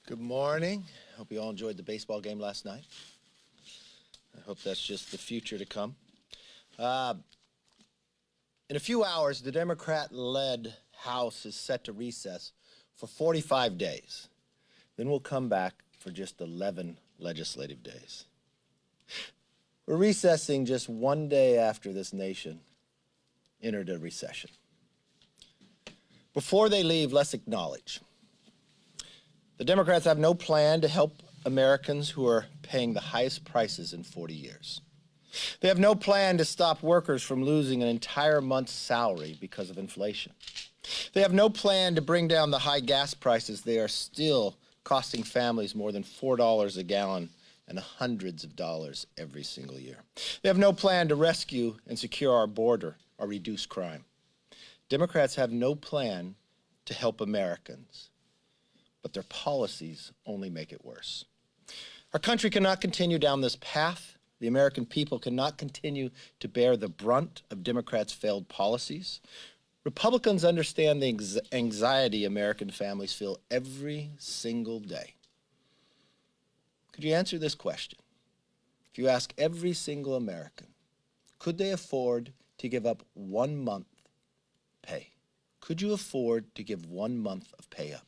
Good morning. Hope you all enjoyed the baseball game last night. I hope that's just the future to come. In a few hours, the Democrat-led House is set to recess for 45 days. Then we'll come back for just 11 legislative days. We're recessing just one day after this nation entered a recession. Before they leave, let's acknowledge the Democrats have no plan to help Americans who are paying the highest prices in 40 years. They have no plan to stop workers from losing an entire month's salary because of inflation. They have no plan to bring down the high gas prices. They are still costing families more than $4 a gallon and hundreds of dollars every single year. They have no plan to rescue and secure our border or reduce crime. Democrats have no plan to help Americans, but their policies only make it worse. Our country cannot continue down this path. The American people cannot continue to bear the brunt of Democrats' failed policies. Republicans understand the anxiety American families feel every single day. Could you answer this question? If you ask every single American, could they afford to give up 1 month pay? Could you afford to give 1 month of pay up?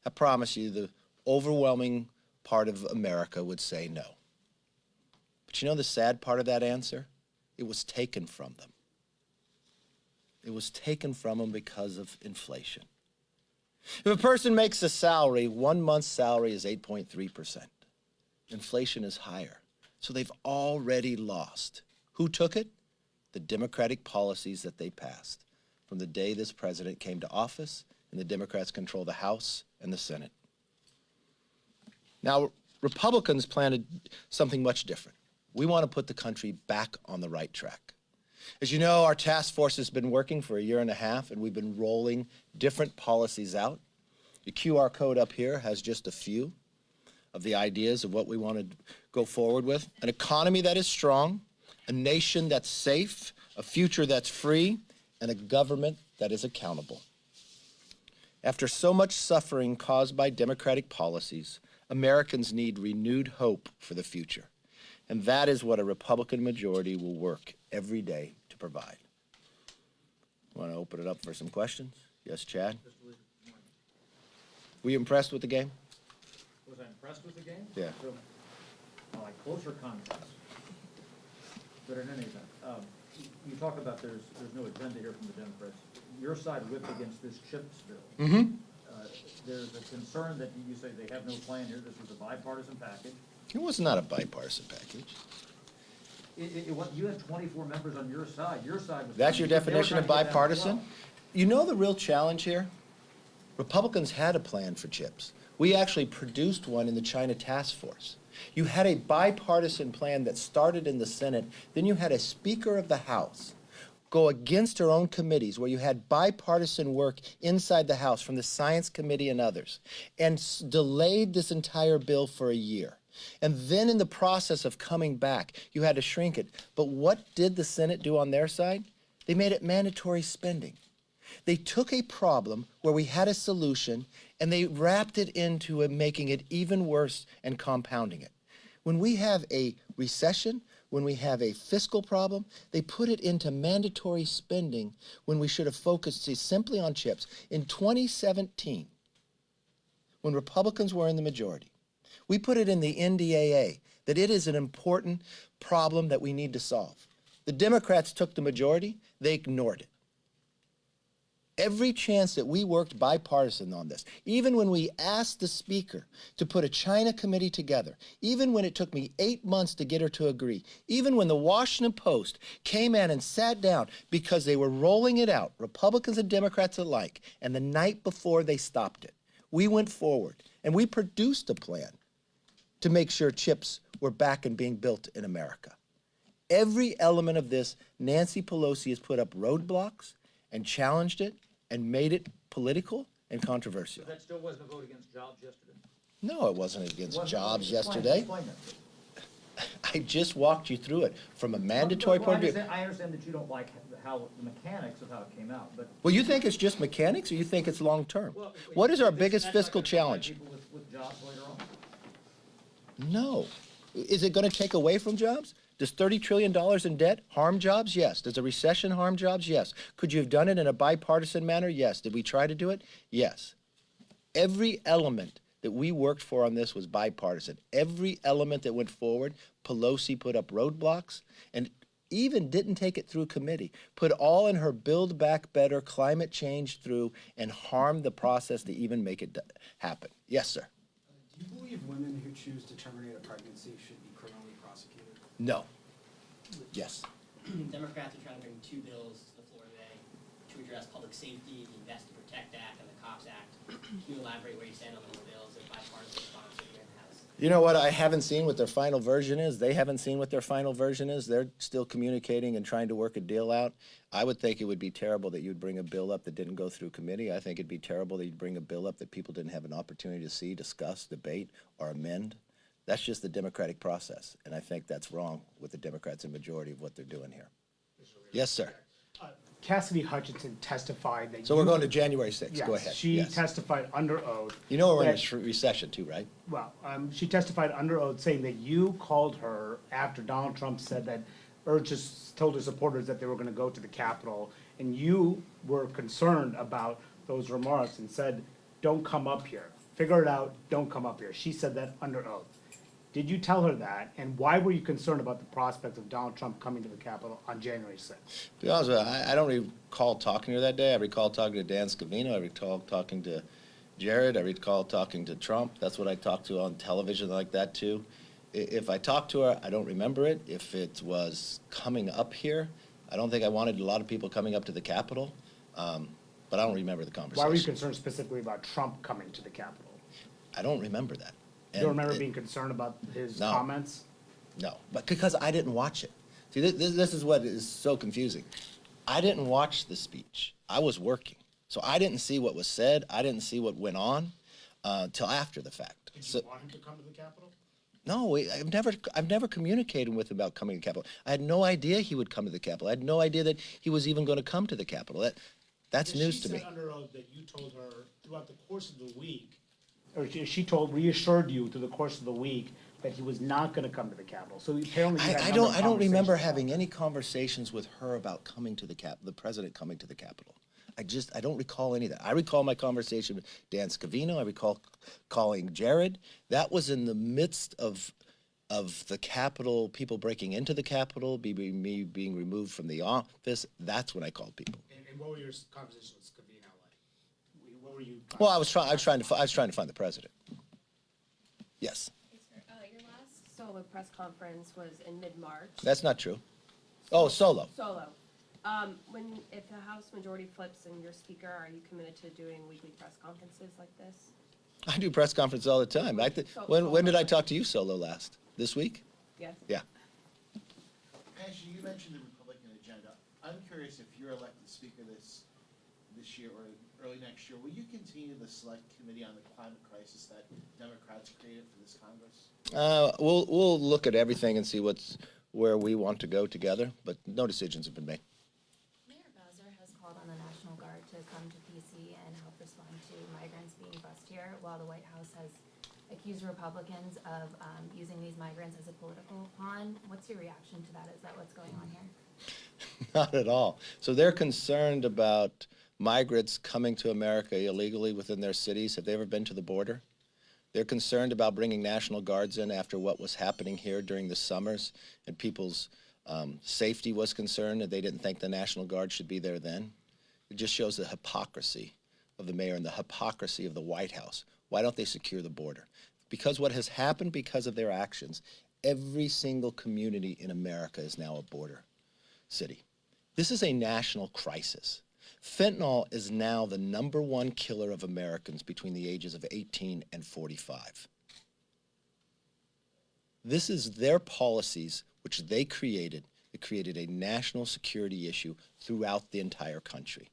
I promise you the overwhelming part of America would say no. But you know the sad part of that answer? It was taken from them. It was taken from them because of inflation. If a person makes a salary, 1 month's salary is 8.3%. Inflation is higher. So they've already lost. Who took it? The Democratic policies that they passed from the day this president came to office, and the Democrats control the House and the Senate. Now, Republicans planned something much different. We want to put the country back on the right track. As you know, our task force has been working for 1.5 years, and we've been rolling different policies out. The QR code up here has just a few of the ideas of what we want to go forward with. An economy that is strong, a nation that's safe, a future that's free, and a government that is accountable. After so much suffering caused by Democratic policies, Americans need renewed hope for the future. And that is what a Republican majority will work every day to provide. Want to open it up for some questions? Yes, Chad? Were you impressed with the game? Was I impressed with the game? Yeah. So, I like closer contests. But in any event, you talk about there's no agenda here from the Democrats. Your side whipped against this CHIPS bill. Mm-hmm. There's a concern that you say they have no plan here. This was a bipartisan package. It was not a bipartisan package. You had 24 members on your side. Your side was. That's your definition of bipartisan? Well. You know the real challenge here? Republicans had a plan for CHIPS. We actually produced one in the China task force. You had a bipartisan plan that started in the Senate. Then you had a Speaker of the House go against her own committees where you had bipartisan work inside the House from the Science Committee and others, and delayed this entire bill for 1 year. And then in the process of coming back, you had to shrink it. But what did the Senate do on their side? They made it mandatory spending. They took a problem where we had a solution and they wrapped it into making it even worse and compounding it. When we have a recession, when we have a fiscal problem, they put it into mandatory spending when we should have focused simply on CHIPS. In 2017, when Republicans were in the majority, we put it in the NDAA that it is an important problem that we need to solve. The Democrats took the majority, they ignored it. Every chance that we worked bipartisan on this, even when we asked the Speaker to put a China committee together, even when it took me 8 months to get her to agree, even when the Washington Post came in and sat down because they were rolling it out, Republicans and Democrats alike, and the night before they stopped it, we went forward and we produced a plan to make sure chips were back and being built in America. Every element of this, Nancy Pelosi has put up roadblocks and challenged it and made it political and controversial. But that still wasn't a vote against jobs yesterday? No, it wasn't against jobs yesterday. Explain that. I just walked you through it from a mandatory point of view. I understand that you don't like how the mechanics of how it came out, but. Well, you think it's just mechanics or you think it's long-term? Well, What is our it's biggest not fiscal gonna supply challenge? people with jobs No. Is it going to take away from jobs? Does $30 trillion in debt harm jobs? Yes. Does a recession harm jobs? Yes. Could you have done it in a bipartisan manner? Yes. Did we try to do it? Yes. Every element that we worked for on this was bipartisan. Every element that went forward, Pelosi put up roadblocks and even didn't take it through committee, put all in her Build Back Better climate change through and harmed the process to even make it happen. Yes, sir. Do you believe women who choose to terminate a pregnancy should be criminally prosecuted? No. Yes. Democrats are trying to bring two bills to the floor today to address public safety, the Invest to Protect Act and the COPS Act. Can you elaborate where you stand on those bills and bipartisan sponsor here in the House? You know what? I haven't seen what their final version is. They haven't seen what their final version is. They're still communicating and trying to work a deal out. I would think it would be terrible that you'd bring a bill up that didn't go through committee. I think it'd be terrible that you'd bring a bill up that people didn't have an opportunity to see, discuss, debate, or amend. That's just the democratic process, and I think that's wrong with the Democrats in majority of what they're doing here. Yes, sir. Cassidy Hutchinson testified that. So we're going to January 6th. Yes, Go ahead. she Yes. testified under oath. You know we're in that- a recession too, right? Well, she testified under oath saying that you called her after Donald Trump said that, or just told her supporters that they were gonna go to the Capitol, and you were concerned about those remarks and said, don't come up here. Figure it out, don't come up here. She said that under oath. Did you tell her that, and why were you concerned about the prospect of Donald Trump coming to the Capitol on January 6th? To be honest with you, I don't recall talking to her that day. I recall talking to Dan Scavino. I recall talking to Jared. I recall talking to Trump. That's what I talked to on television like that too. If I talked to her, I don't remember it. If it was coming up here, I don't think I wanted a lot of people coming up to the Capitol, but I don't remember the conversation. Why were you concerned specifically about Trump coming to the Capitol? I don't remember that. You don't remember being concerned about his No. comments? No, but because I didn't watch it. See, this is what is so confusing. I didn't watch the speech. I was working. So I didn't see what was said. I didn't see what went on till after the fact. Did So, you want him to come to the Capitol? no, I've never communicated with him about coming to the Capitol. I had no idea he would come to the Capitol. I had no idea that he was even going to come to the Capitol. That's news to me. She said under oath that you told her throughout the course of the week, or she reassured you through the course of the week that he was not gonna come to the Capitol. So apparently you had a I number of don't remember conversations having about any conversations with her about coming to the the president coming to the Capitol. I don't recall any of that. I recall my conversation with Dan Scavino. I recall calling Jared. That was in the midst of the Capitol, people breaking into the Capitol, me being removed from the office. That's when I called people. And what were your conversations with Scavino like? What were you? Well, I was trying to find the president. Yes, Your last solo press conference was in mid-March. that's not true. Oh, solo. Solo. If the House majority flips and you're speaker, are you committed to doing weekly press conferences like this? I do press conferences all the time. When did I talk to you solo last? This week? Yes. Yeah. Ashley, you mentioned the Republican agenda. I'm curious if you're elected speaker this year or early next year, will you continue the select committee on the climate crisis that Democrats created for this Congress? We'll look at everything and see where we want to go together, but no decisions have been made. Mayor Bowser has called on the National Guard to come to PC and help respond to migrants being bused here, while the White House has accused Republicans of using these migrants as a political pawn. What's your reaction to that? Is that what's going on here? Not at all. So they're concerned about migrants coming to America illegally within their cities. Have they ever been to the border? They're concerned about bringing National Guards in after what was happening here during the summers, and people's safety was concerned, and they didn't think the National Guard should be there then. It just shows the hypocrisy of the mayor and the hypocrisy of the White House. Why don't they secure the border? Because what has happened because of their actions, every single community in America is now a border city. This is a national crisis. Fentanyl is now the #1 killer of Americans between the ages of 18 and 45. This is their policies, which they created. It created a national security issue throughout the entire country.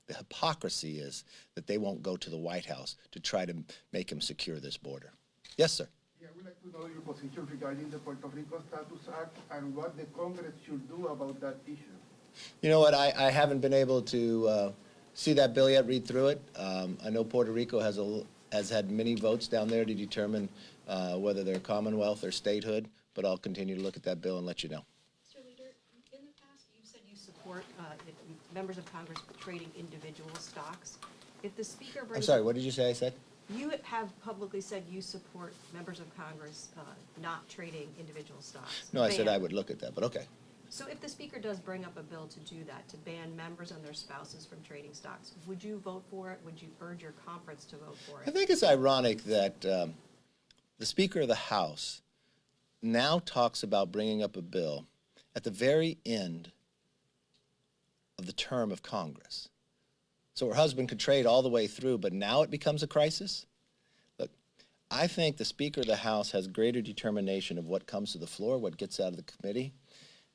The hypocrisy is that they won't go to the White House to try to make him secure this border. Yes, sir. Yeah, we'd like to know your position regarding the Puerto Rico Status Act and what the Congress should do about that issue. You know what? I haven't been able to see that bill yet, read through it. I know Puerto Rico has has had many votes down there to determine whether they're Commonwealth or statehood, but I'll continue to look at that bill and let you know. Mr. Leader, in the past, you've said you support members of Congress trading individual stocks. If the Speaker brings... I'm sorry, what did you say I said? You have publicly said you support members of Congress not trading individual stocks. No, I said Ban. I would look at that, but okay. So if the Speaker does bring up a bill to do that, to ban members and their spouses from trading stocks, would you vote for it? Would you urge your conference to vote for I it? think it's ironic that the Speaker of the House now talks about bringing up a bill at the very end of the term of Congress. So her husband could trade all the way through, but now it becomes a crisis? Look, I think the Speaker of the House has greater determination of what comes to the floor, what gets out of the committee.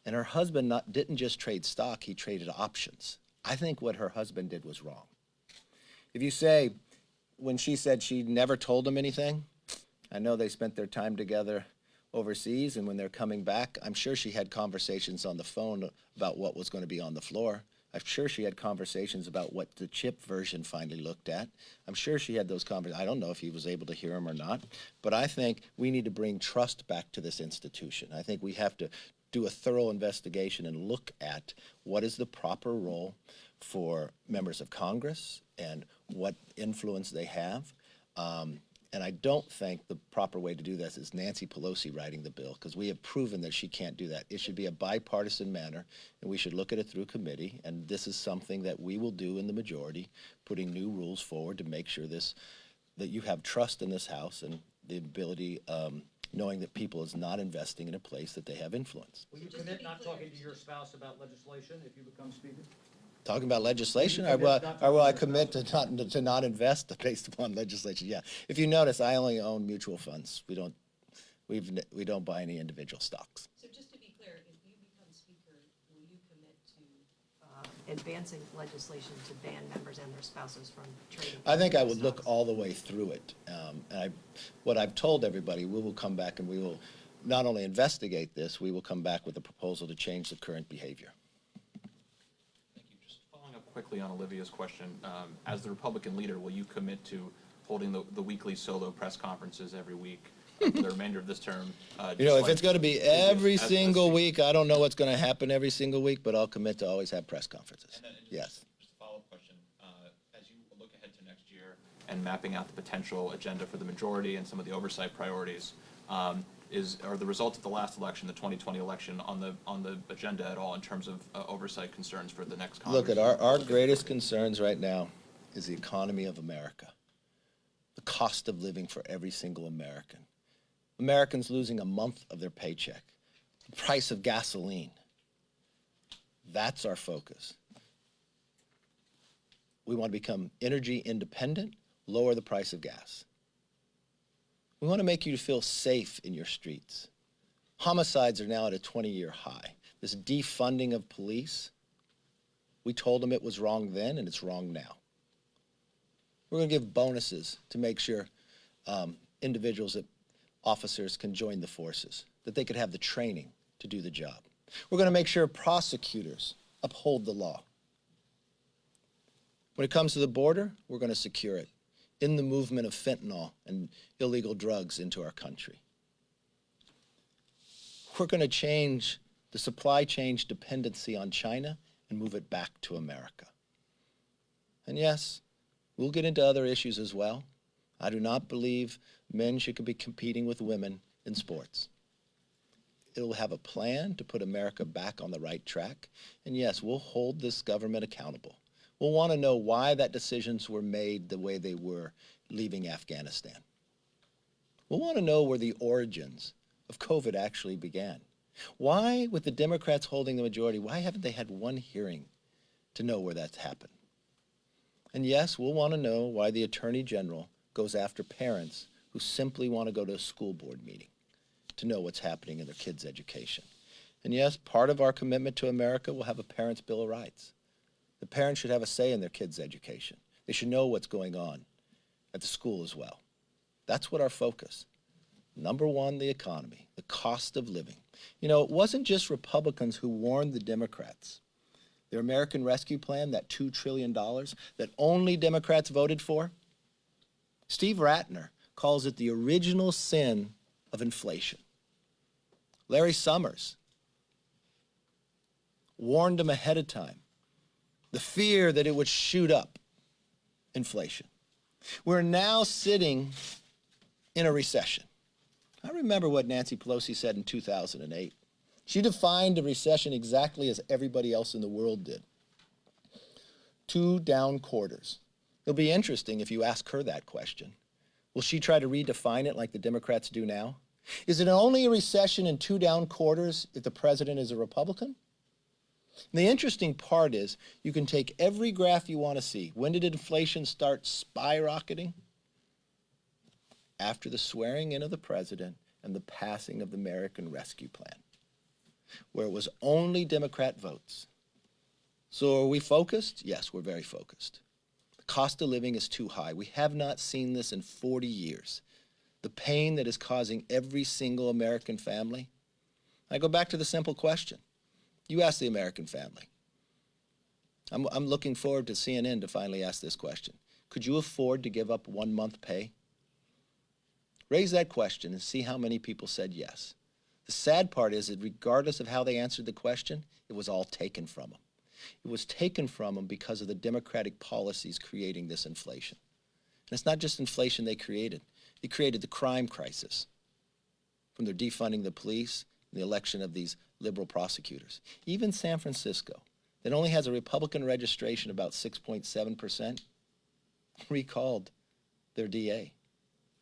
And her husband didn't just trade stock, he traded options. I think what her husband did was wrong. If you say, when she said she never told him anything, I know they spent their time together overseas, and when they're coming back, I'm sure she had conversations on the phone about what was going to be on the floor. I'm sure she had conversations about what the chip version finally looked at. I'm sure she had those conversations. I don't know if he was able to hear them or not, but I think we need to bring trust back to this institution. I think we have to do a thorough investigation and look at what is the proper role for members of Congress and what influence they have. And I don't think the proper way to do this is Nancy Pelosi writing the bill, because we have proven that she can't do that. It should be a bipartisan manner, and we should look at it through committee, and this is something that we will do in the majority, putting new rules forward to make sure that you have trust in this House and the ability, knowing that people is not investing in a place that they have influence. Will you commit not talking to your spouse about legislation if you become Speaker? Talking about legislation, or will I commit to not invest based upon legislation? Yeah. If you notice, I only own mutual funds. We don't buy any individual stocks. So just to be clear, if you become Speaker, will you commit to advancing legislation to ban members and their spouses from trading? I think I would stocks? look all the way through it. What I've told everybody, we will come back and we will not only investigate this, we will come back with a proposal to change the current behavior. Thank you. Just following up quickly on Olivia's question, as the Republican leader, will you commit to holding the weekly solo press conferences every week for the remainder of this term? You know, if it's going to be every as single Speaker? week, I don't know what's going to happen every single week, but I'll commit to always have press conferences. And then Yes. Just a follow-up question. As you look ahead to next year and mapping out the potential agenda for the majority and some of the oversight priorities, are the results of the last election, the 2020 election, on the agenda at all in terms of oversight concerns for the next Congress? Look, at our greatest concerns right now is the economy of America, the cost of living for every single American. Americans losing a month of their paycheck, the price of gasoline. That's our focus. We want to become energy independent, lower the price of gas. We want to make you feel safe in your streets. Homicides are now at a 20-year high. This defunding of police, we told them it was wrong then, and it's wrong now. We're going to give bonuses to make sure individuals, officers can join the forces, that they could have the training to do the job. We're going to make sure prosecutors uphold the law. When it comes to the border, we're going to secure it in the movement of fentanyl and illegal drugs into our country. We're going to change the supply chain dependency on China and move it back to America. And yes, we'll get into other issues as well. I do not believe men should be competing with women in sports. It'll have a plan to put America back on the right track. And yes, we'll hold this government accountable. We'll want to know why that decisions were made the way they were leaving Afghanistan. We'll want to know where the origins of COVID actually began. Why, with the Democrats holding the majority, why haven't they had one hearing to know where that's happened? And yes, we'll want to know why the Attorney General goes after parents who simply want to go to a school board meeting to know what's happening in their kids' education. And yes, part of our commitment to America will have a Parents' Bill of Rights. The parents should have a say in their kids' education. They should know what's going on at the school as well. That's what our focus. Number one, the economy, the cost of living. You know, it wasn't just Republicans who warned the Democrats. Their American Rescue Plan, that $2 trillion that only Democrats voted for, Steve Ratner calls it the original sin of inflation. Larry Summers warned him ahead of time. The fear that it would shoot up inflation. We're now sitting in a recession. I remember what Nancy Pelosi said in 2008. She defined a recession exactly as everybody else in the world did. 2 down quarters. It'll be interesting if you ask her that question. Will she try to redefine it like the Democrats do now? Is it only a recession in 2 down quarters if the president is a Republican? And the interesting part is you can take every graph you want to see. When did inflation start skyrocketing? After the swearing in of the president and the passing of the American Rescue Plan, where it was only Democrat votes. So are we focused? Yes, we're very focused. The cost of living is too high. We have not seen this in 40 years. The pain that is causing every single American family. I go back to the simple question. You ask the American family. I'm looking forward to CNN to finally ask this question. Could you afford to give up 1 month pay? Raise that question and see how many people said yes. The sad part is that regardless of how they answered the question, it was all taken from them. It was taken from them because of the Democratic policies creating this inflation. And it's not just inflation they created. They created the crime crisis from their defunding the police and the election of these liberal prosecutors. Even San Francisco, that only has a Republican registration about 6.7%, recalled their DA,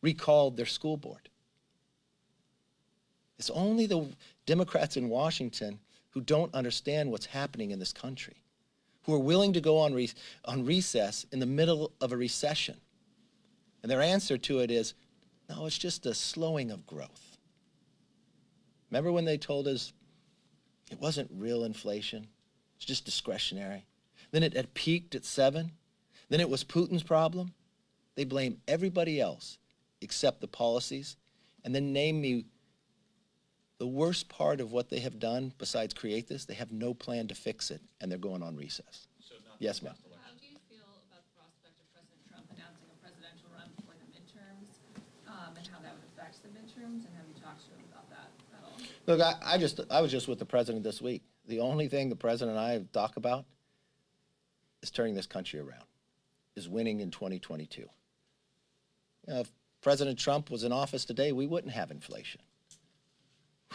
recalled their school board. It's only the Democrats in Washington who don't understand what's happening in this country, who are willing to go on recess in the middle of a recession. And their answer to it is, no, it's just a slowing of growth. Remember when they told us it wasn't real inflation, it's just discretionary? Then it had peaked at 7. Then it was Putin's problem. They blame everybody else except the policies, and then name me the worst part of what they have done besides create this. They have no plan to fix it, and they're going on recess. So Yes, ma'am. How do you feel about the prospect of President Trump announcing a presidential run for the midterms, and how that would affect the midterms, and have you talked to him about that at all? Look, I was just with the president this week. The only thing the president and I talk about is turning this country around, is winning in 2022. If President Trump was in office today, we wouldn't have inflation.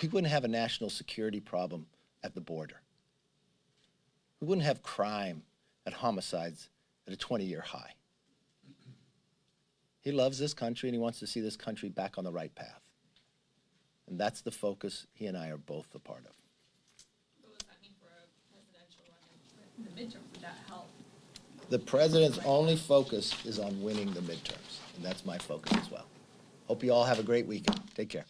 We wouldn't have a national security problem at the border. We wouldn't have crime and homicides at a 20-year high. He loves this country and he wants to see this country back on the right path. And that's the focus he and I are both a part of. What does that mean for a presidential run in the midterms? Would that help? The president's only focus is on winning the midterms, and that's my focus as well. Hope you all have a great weekend. Take care.